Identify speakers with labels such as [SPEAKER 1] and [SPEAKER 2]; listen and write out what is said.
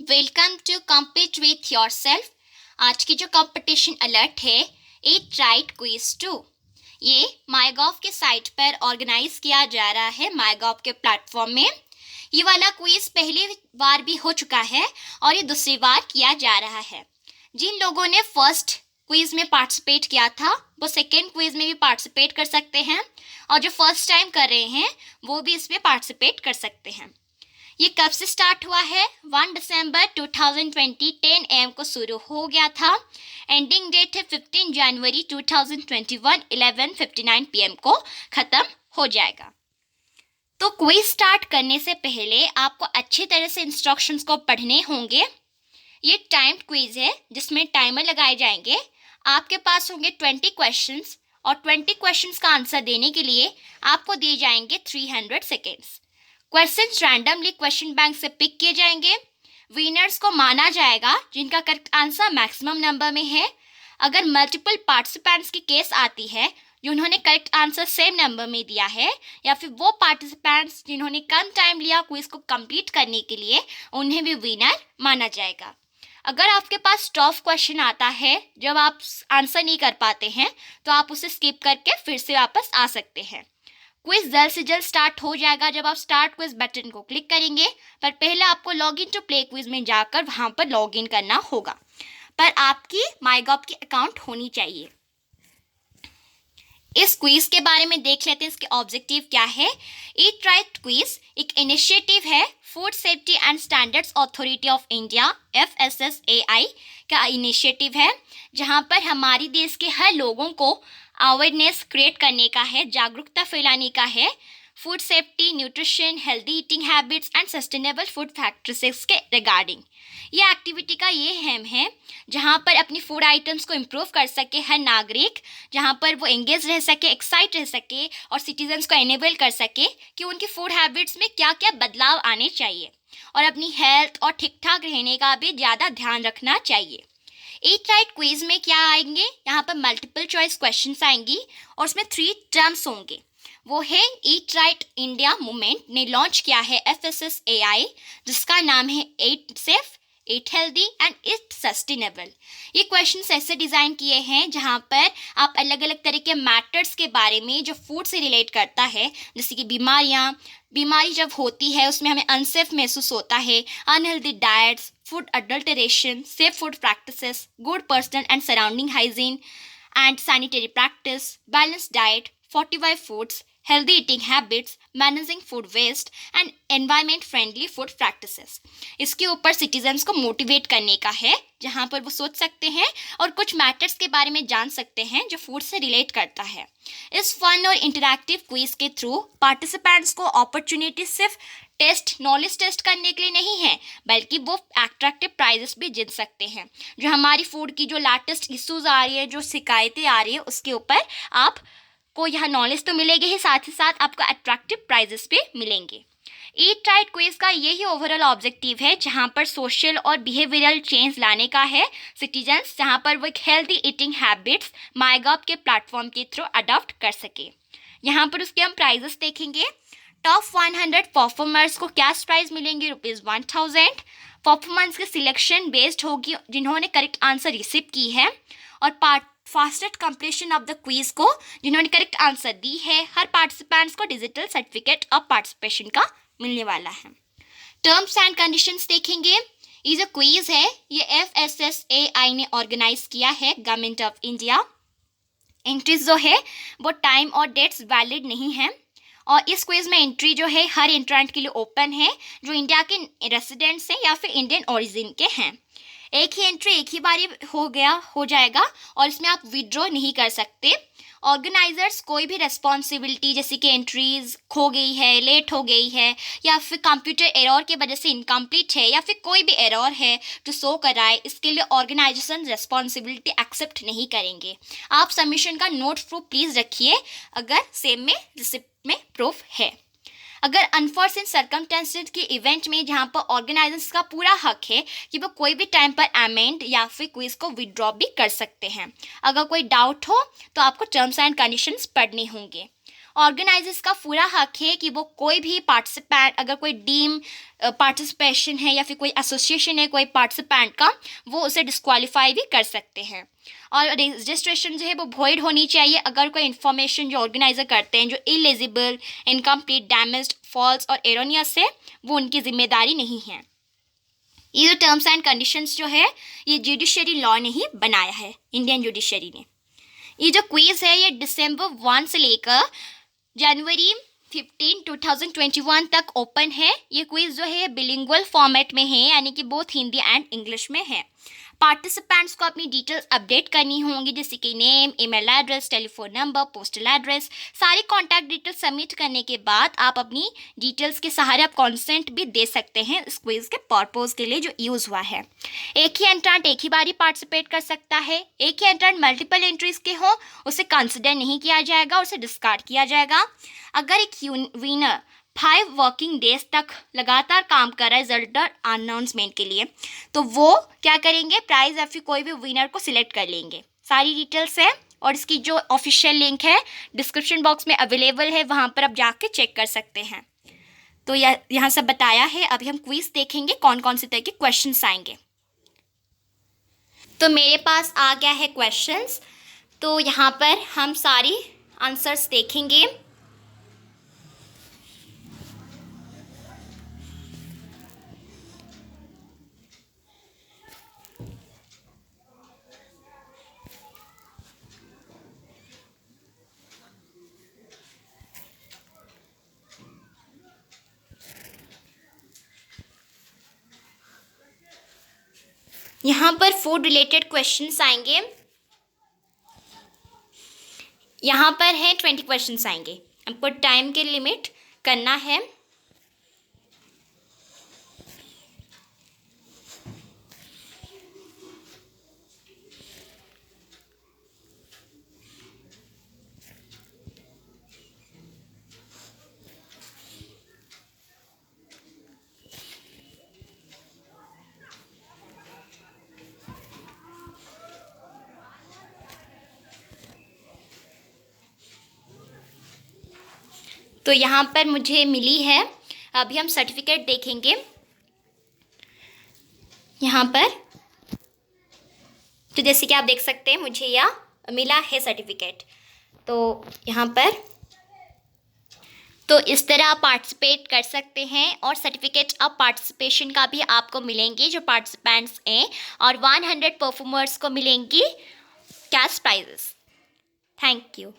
[SPEAKER 1] Welcome to compete with yourself. आज की जो कंपटीशन अलर्ट है इट राइट क्विज 2। ये माईगॉव के साइट पर ऑर्गेनाइज किया जा रहा है, माईगॉव के प्लेटफॉर्म में। ये वाला क्विज पहली बार भी हो चुका है और ये दूसरी बार किया जा रहा है। जिन लोगों ने फर्स्ट क्विज में पार्टिसिपेट किया था वो सेकेंड क्विज में भी पार्टिसिपेट कर सकते हैं, और जो फर्स्ट टाइम कर रहे हैं वो भी इसमें पार्टिसिपेट कर सकते हैं। ये कब से स्टार्ट हुआ है? 1 दिसंबर 2020 10 AM को शुरू हो गया था। एंडिंग डेट है 15 जनवरी 2021 11:59 PM को ख़त्म हो जाएगा। तो क्विज स्टार्ट करने से पहले आपको अच्छी तरह से इंस्ट्रक्शंस को पढ़ने होंगे। ये टाइम्ड क्विज है जिसमें टाइमर लगाए जाएंगे। आपके पास होंगे 20 क्वेश्चंस और 20 क्वेश्चंस का आंसर देने के लिए आपको दिए जाएंगे 300 seconds. Questions randomly question bank से पिक किए जाएंगे। विनर्स को माना जाएगा जिनका करेक्ट आंसर मैक्सिमम नंबर में है। अगर मल्टीपल पार्टिसिपेंट्स की केस आती है जिन्होंने करेक्ट आंसर सेम नंबर में दिया है, या फिर वो पार्टिसिपेंट्स जिन्होंने कम टाइम लिया क्विज को कंप्लीट करने के लिए, उन्हें भी विनर माना जाएगा। अगर आपके पास टफ क्वेश्चन आता है जब आप आंसर नहीं कर पाते हैं तो आप उसे स्किप करके फिर से वापस आ सकते हैं। क्विज जल्द से जल्द स्टार्ट हो जाएगा जब आप स्टार्ट क्विज बटन को क्लिक करेंगे, पर पहले आपको log in to play quiz में जाकर वहां पर लॉग इन करना होगा। पर आपकी माईगॉव की अकाउंट होनी चाहिए। इस क्विज के बारे में देख लेते हैं, इसके ऑब्जेक्टिव क्या है। ईट राइट क्विज एक इनिशिएटिव है food safety and standards authority of India FSSAI का इनिशिएटिव है, जहां पर हमारी देश के हर लोगों को अवेयरनेस क्रिएट करने का है, जागरूकता फैलाने का है food safety, nutrition, healthy eating habits and sustainable food practices के रिगार्डिंग। ये एक्टिविटी का ये एम है जहाँ पर अपनी फूड आइटम्स को इम्प्रूव कर सके हर नागरिक, जहाँ पर वो एंगेज रह सके, एक्साइट रह सके और सिटीजन्स को एनेबल कर सके कि उनकी फूड हैबिट्स में क्या क्या बदलाव आने चाहिए और अपनी हेल्थ और ठीक ठाक रहने का भी ज़्यादा ध्यान रखना चाहिए। ईट राइट क्विज में क्या आएंगे, यहाँ पर मल्टीपल चॉइस क्वेश्चंस आएंगी और उसमें 3 टर्म्स होंगे। वो है ईट राइट इंडिया मूवमेंट ने लॉन्च किया है FSSAI, जिसका नाम है eat safe, eat healthy and eat sustainable. ये क्वेश्चंस ऐसे डिज़ाइन किए हैं जहाँ पर आप अलग अलग तरह के मैटर्स के बारे में जो फूड से रिलेट करता है, जैसे कि बीमारी जब होती है उसमें हमें अनसेफ महसूस होता है, unhealthy diets, food adulteration, safe food practices, good personal and surrounding hygiene and sanitary practice, balance diet, fortified foods, healthy eating habits, managing food waste and environment friendly food practices। इसके ऊपर citizens को motivate करने का है, जहाँ पर वो सोच सकते हैं और कुछ मैटर्स के बारे में जान सकते हैं जो फूड से रिलेट करता है। इस फन और इंटरैक्टिव क्विज के थ्रू पार्टिसिपेंट्स को अपॉर्चुनिटी सिर्फ नॉलेज टेस्ट करने के लिए नहीं है, बल्कि वो अट्रैक्टिव प्राइजेस भी जीत सकते हैं। जो हमारी फूड की जो लेटेस्ट इश्यूज आ रही है, जो शिकायतें आ रही है, उसके ऊपर आप को यह नॉलेज तो मिलेगी ही, साथ आपको अट्रैक्टिव प्राइजेस भी मिलेंगे। ईट राइट क्विज का यही ओवरऑल ऑब्जेक्टिव है, जहां पर सोशल और बिहेवियरल चेंज लाने का है सिटीजन्स, जहां पर वो एक हेल्दी ईटिंग हैबिट्स माईगॉव के प्लेटफॉर्म के थ्रू अडॉप्ट कर सके। यहाँ पर उसके हम प्राइजेस देखेंगे। टॉप 100 परफॉर्मर्स को कैश प्राइज मिलेंगे ₹1000। परफॉर्मेंस की सिलेक्शन बेस्ड होगी जिन्होंने करेक्ट आंसर रिसीव की है, और fastest completion of the quiz को जिन्होंने करेक्ट आंसर दी है, हर पार्टिसिपेंट्स को डिजिटल सर्टिफिकेट ऑफ पार्टिसिपेशन का मिलने वाला है। टर्म्स एंड कंडीशंस देखेंगे। ये जो क्विज है ये FSSAI ने ऑर्गेनाइज किया है, गवर्नमेंट ऑफ इंडिया। एंट्रीज जो है वो टाइम और डेट्स वैलिड नहीं है, और इस क्विज में एंट्री जो है हर एंट्रेंट के लिए ओपन है जो इंडिया के रेसिडेंट्स हैं या फिर इंडियन ओरिजिन के हैं। एक ही एंट्री एक ही बारी हो जाएगा और इसमें आप विड्रॉ नहीं कर सकते। ऑर्गेनाइजर्स कोई भी रेस्पॉन्सिबिलिटी, जैसे कि एंट्रीज खो गई है, लेट हो गई है, या फिर कंप्यूटर एरर की वजह से इनकम्प्लीट है, या फिर कोई भी एरर है जो शो कराए, इसके लिए ऑर्गेनाइजेशन रेस्पॉन्सिबिलिटी एक्सेप्ट नहीं करेंगे। आप सबमिशन का नोट प्रूफ प्लीज़ रखिए अगर सेम में रिसिप्ट में प्रूफ है। अगर अनफॉर्चुनेट सर्कमस्टेंसेस के इवेंट में जहाँ पर ऑर्गेनाइजर्स का पूरा हक है कि वो कोई भी टाइम पर अमेंड या फिर क्विज को विड्रॉ भी कर सकते हैं। अगर कोई डाउट हो तो आपको टर्म्स एंड कंडीशंस पढ़ने होंगे। ऑर्गेनाइजर्स का पूरा हक है कि वो कोई भी पार्टिसिपेंट, अगर कोई डीम पार्टिसिपेशन है या फिर कोई एसोसिएशन है कोई पार्टिसिपेंट का, वो उसे डिस्क्वालीफाई भी कर सकते हैं। और रजिस्ट्रेशन जो है वो वॉइड होनी चाहिए अगर कोई इन्फॉर्मेशन जो ऑर्गेनाइजर करते हैं जो इलेजिबल, इनकम्प्लीट, डैमेज्ड, फॉल्स और एरोनियस है, वो उनकी जिम्मेदारी नहीं है। ये जो टर्म्स एंड कंडीशंस जो है ये जुडिशरी लॉ ने ही बनाया है, इंडियन जुडिशरी ने। ये जो क्विज है ये दिसंबर 1 से लेकर जनवरी 15, 2021 तक ओपन है। ये क्विज जो है बिलिंगुअल फॉर्मेट में है, यानी कि बोथ हिंदी एंड इंग्लिश में है। पार्टिसिपेंट्स को अपनी डिटेल्स अपडेट करनी होंगी, जैसे कि name, email address, telephone number, postal address, सारी कॉन्टैक्ट डिटेल्स सबमिट करने के बाद आप अपनी डिटेल्स के सहारे आप कॉन्सेंट भी दे सकते हैं इस क्विज के पर्पज के लिए जो यूज़ हुआ है। एक ही एंट्रेंट एक ही बारी पार्टिसिपेट कर सकता है। एक ही एंट्रेंट मल्टीपल एंट्रीज के हो उसे कंसिडर नहीं किया जाएगा, उसे डिस्कार्ड किया जाएगा। अगर एक विनर 5 वर्किंग डेज तक लगातार काम कर रहा है रिजल्ट अनाउंसमेंट के लिए, तो वो क्या करेंगे, प्राइज या फिर कोई भी विनर को सिलेक्ट कर लेंगे। सारी डिटेल्स है और इसकी जो ऑफिशियल लिंक है डिस्क्रिप्शन बॉक्स में अवेलेबल है, वहाँ पर आप जाके चेक कर सकते हैं। तो यहाँ सब बताया है। अभी हम क्विज देखेंगे कौन कौन से तरह के क्वेश्चंस आएंगे। तो मेरे पास आ गया है क्वेश्चंस, तो यहाँ पर हम सारी आंसर्स देखेंगे। यहाँ पर फूड रिलेटेड क्वेश्चंस आएंगे। यहाँ पर है 20 क्वेश्चंस आएंगे। आपको टाइम के लिमिट करना है। तो यहाँ पर मुझे मिली है, अभी हम सर्टिफिकेट देखेंगे। यहाँ पर तो जैसे कि आप देख सकते हैं मुझे यह मिला है सर्टिफिकेट। तो यहाँ पर तो इस तरह आप पार्टिसिपेट कर सकते हैं और सर्टिफिकेट ऑफ पार्टिसिपेशन का भी आपको मिलेंगे जो पार्टिसिपेंट्स हैं, और 100 परफॉर्मर्स को मिलेंगी कैश प्राइजेस। Thank you.